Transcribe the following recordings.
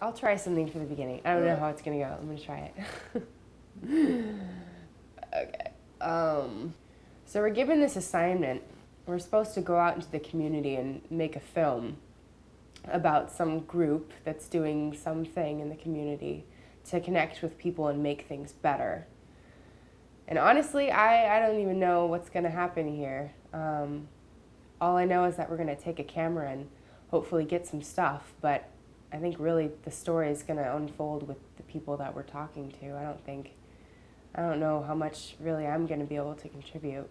I'll try something for the beginning. I don't know how it's gonna go. I'm gonna try it. Okay. So we're given this assignment. We're supposed to go out into the community and make a film about some group that's doing something in the community to connect with people and make things better. And honestly, I don't even know what's gonna happen here. All I know is that we're gonna take a camera and hopefully get some stuff, but I think really the story is gonna unfold with the people that we're talking to. I don't know how much really I'm gonna be able to contribute.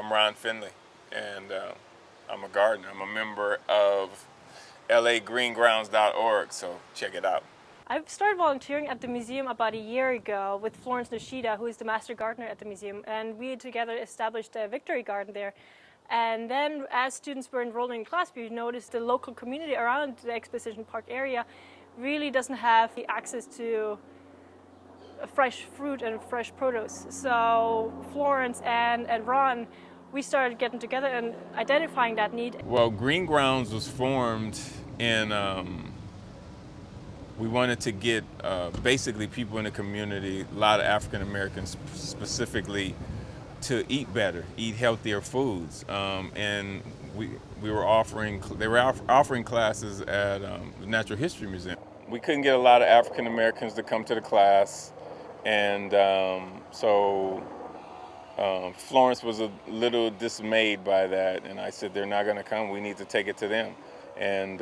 I'm Finley, and I'm a gardener. I'm a member of lagreengrounds.org, so check it out. I've started volunteering at the museum about a year ago with Florence Nishida, who is the master gardener at the museum, and we together established a victory garden there. And then as students were enrolling in class, we noticed the local community around the Exposition Park area really doesn't have the access to fresh fruit and fresh produce. So Florence and Ron, we started getting together and identifying that need. Well, Green Grounds was formed in, we wanted to get basically people in the community, a lot of African Americans specifically, to eat better, eat healthier foods. And they were offering classes at the Natural History Museum. We couldn't get a lot of African Americans to come to the class, and so Florence was a little dismayed by that, and I said, they're not going to come, we need to take it to them. And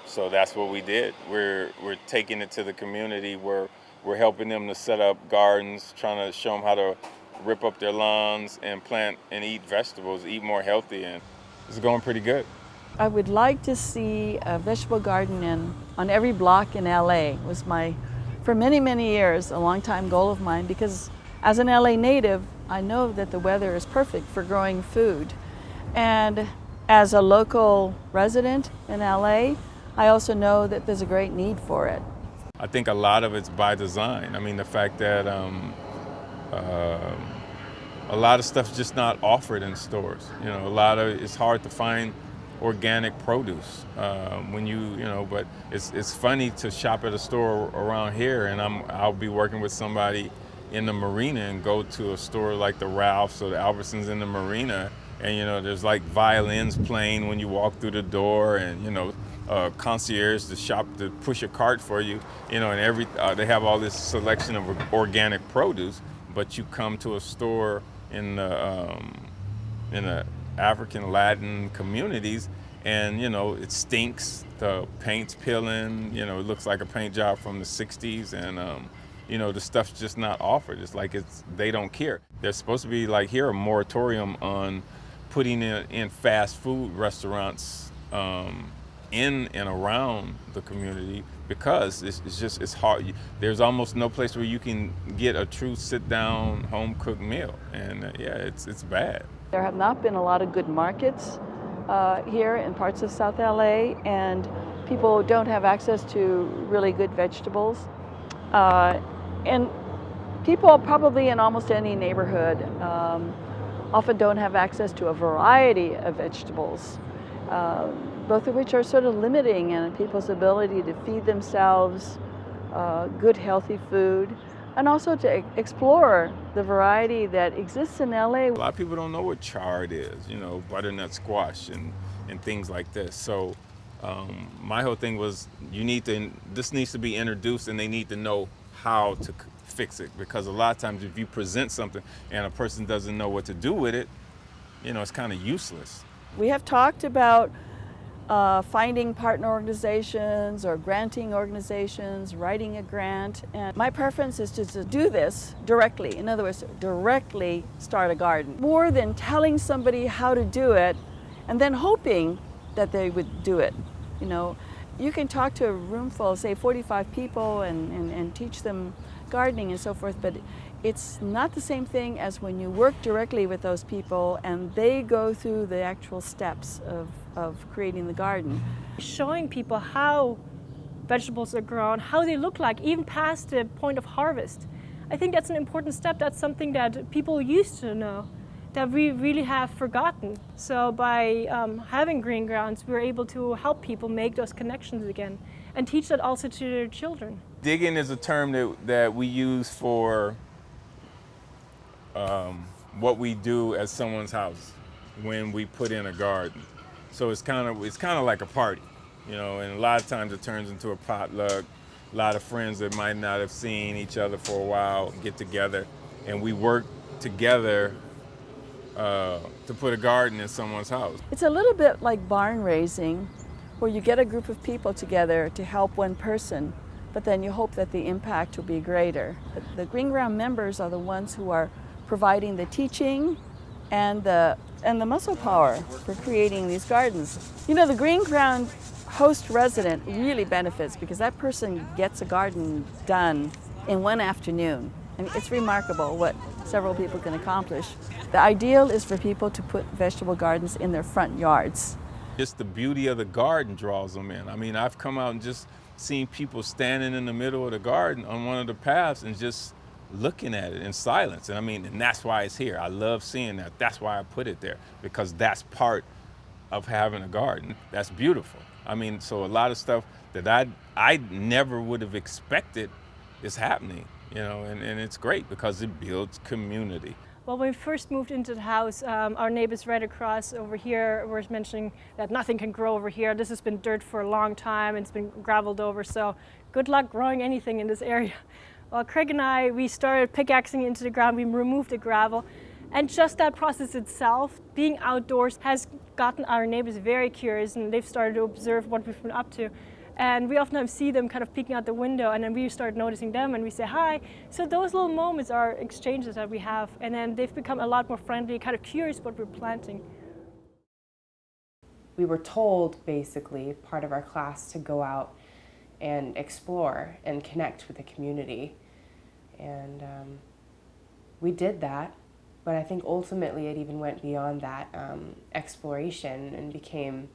so that's what we did. We're taking it to the community. We're helping them to set up gardens, trying to show them how to rip up their lawns and plant and eat vegetables, eat more healthy, and it's going pretty good. I would like to see a vegetable garden on every block in LA. It was for many, many years, a long time goal of mine, because as an LA native, I know that the weather is perfect for growing food. And as a local resident in LA, I also know that there's a great need for it. I think a lot of it's by design. I mean, the fact that a lot of stuff's just not offered in stores. You know, it's hard to find organic produce but it's funny to shop at a store around here, and I'll be working with somebody in the marina and go to a store like the Ralph's or the Albertsons in the marina, and there's like violins playing when you walk through the door, and concierge to push a cart for you, and they have all this selection of organic produce, but you come to a store in the African Latin communities, and it stinks. The paint's peeling. It looks like a paint job from the '60s, and the stuff's just not offered. It's like they don't care. There's supposed to be like here a moratorium on putting in fast food restaurants in and around the community, because it's hard. There's almost no place where you can get a true sit-down home-cooked meal, and it's bad. There have not been a lot of good markets here in parts of South LA, and people don't have access to really good vegetables. And people probably in almost any neighborhood often don't have access to a variety of vegetables, both of which are sort of limiting in people's ability to feed themselves good, healthy food, and also to explore the variety that exists in LA. A lot of people don't know what chard is, butternut squash and things like this. So my whole thing was, this needs to be introduced, and they need to know how to fix it, because a lot of times if you present something and a person doesn't know what to do with it, it's kind of useless. We have talked about finding partner organizations or granting organizations, writing a grant, and my preference is to do this directly. In other words, directly start a garden. More than telling somebody how to do it and then hoping that they would do it. You can talk to a room full of, say, 45 people and teach them gardening and so forth, but it's not the same thing as when you work directly with those people and they go through the actual steps of creating the garden. Showing people how vegetables are grown, how they look like, even past the point of harvest. I think that's an important step. That's something that people used to know, that we really have forgotten. So by having green grounds, we're able to help people make those connections again and teach that also to their children. Digging is a term that we use for what we do at someone's house when we put in a garden. So it's kind of like a party, and a lot of times it turns into a potluck. A lot of friends that might not have seen each other for a while get together, and we work together to put a garden in someone's house. It's a little bit like barn raising, where you get a group of people together to help one person, but then you hope that the impact will be greater. The Green Ground members are the ones who are providing the teaching and the muscle power for creating these gardens. The Green Ground host resident really benefits because that person gets a garden done in one afternoon. And it's remarkable what several people can accomplish. The ideal is for people to put vegetable gardens in their front yards. Just the beauty of the garden draws them in. I mean, I've come out and just seen people standing in the middle of the garden on one of the paths and just looking at it in silence. And that's why it's here. I love seeing that. That's why I put it there, because that's part of having a garden. That's beautiful. So a lot of stuff that I never would have expected is happening, and it's great because it builds community. Well, when we first moved into the house, our neighbors right across over here were mentioning that nothing can grow over here. This has been dirt for a long time. It's been graveled over, so good luck growing anything in this area. Well, Craig and I, we started pickaxing into the ground. We removed the gravel. And just that process itself, being outdoors, has gotten our neighbors very curious, and they've started to observe what we've been up to. And we often see them kind of peeking out the window, and then we start noticing them and we say hi. So those little moments are exchanges that we have, and then they've become a lot more friendly, kind of curious what we're planting. We were told, basically, part of our class, to go out and explore and connect with the community. And we did that, but I think ultimately it even went beyond that exploration and became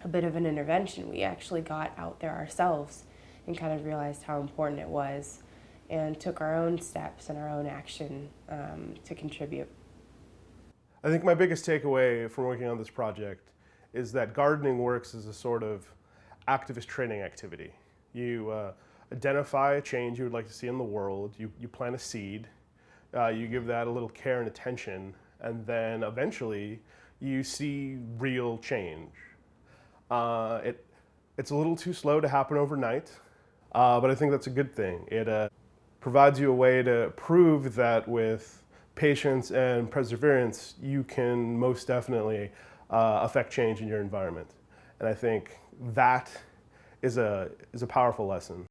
a bit of an intervention. We actually got out there ourselves and kind of realized how important it was and took our own steps and our own action to contribute. I think my biggest takeaway from working on this project is that gardening works as a sort of activist training activity. You identify a change you would like to see in the world, you plant a seed, you give that a little care and attention, and then eventually you see real change. It's a little too slow to happen overnight, but I think that's a good thing. It provides you a way to prove that with patience and perseverance, you can most definitely affect change in your environment. And I think that is a powerful lesson.